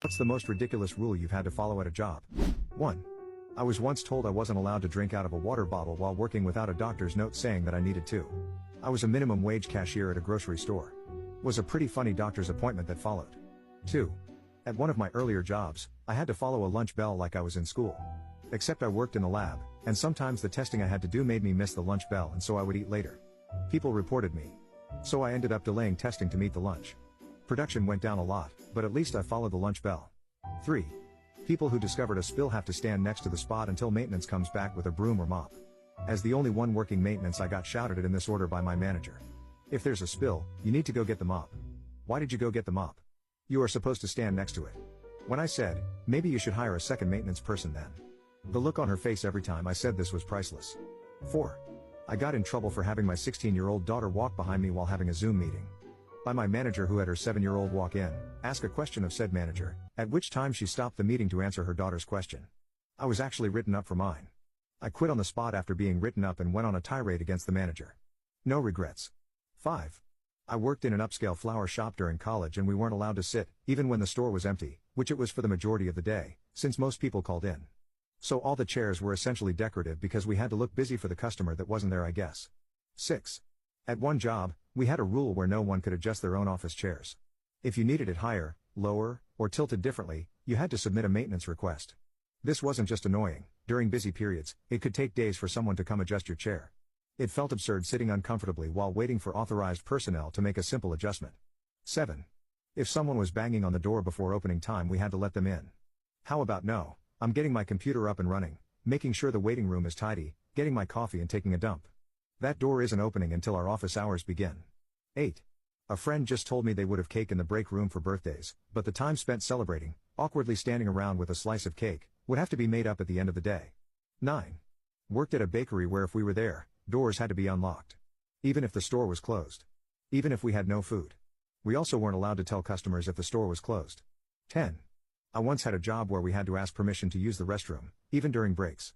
What's the most ridiculous rule you've had to follow at a job? 1. I was once told I wasn't allowed to drink out of a water bottle while working without a doctor's note saying that I needed to. I was a minimum wage cashier at a grocery store. Was a pretty funny doctor's appointment that followed. 2. At one of my earlier jobs, I had to follow a lunch bell like I was in school. Except I worked in the lab, and sometimes the testing I had to do made me miss the lunch bell and so I would eat later. People reported me. So I ended up delaying testing to meet the lunch. Production went down a lot, but at least I followed the lunch bell. 3. People who discovered a spill have to stand next to the spot until maintenance comes back with a broom or mop. As the only one working maintenance, I got shouted at in this order by my manager. If there's a spill, you need to go get the mop. Why did you go get the mop? You are supposed to stand next to it. When I said, maybe you should hire a second maintenance person then. The look on her face every time I said this was priceless. 4. I got in trouble for having my 16-year-old daughter walk behind me while having a Zoom meeting. By my manager, who had her 7-year-old walk in, ask a question of said manager, at which time she stopped the meeting to answer her daughter's question. I was actually written up for mine. I quit on the spot after being written up and went on a tirade against the manager. No regrets. 5. I worked in an upscale flower shop during college and we weren't allowed to sit, even when the store was empty, which it was for the majority of the day, since most people called in. So all the chairs were essentially decorative because we had to look busy for the customer that wasn't there, I guess. 6. At one job, we had a rule where no one could adjust their own office chairs. If you needed it higher, lower, or tilted differently, you had to submit a maintenance request. This wasn't just annoying, during busy periods, it could take days for someone to come adjust your chair. It felt absurd sitting uncomfortably while waiting for authorized personnel to make a simple adjustment. 7. If someone was banging on the door before opening time, we had to let them in. How about no? I'm getting my computer up and running, making sure the waiting room is tidy, getting my coffee and taking a dump. That door isn't opening until our office hours begin. 8. A friend just told me they would have cake in the break room for birthdays, but the time spent celebrating, awkwardly standing around with a slice of cake, would have to be made up at the end of the day. 9. Worked at a bakery where if we were there, doors had to be unlocked. Even if the store was closed. Even if we had no food. We also weren't allowed to tell customers if the store was closed. 10. I once had a job where we had to ask permission to use the restroom, even during breaks.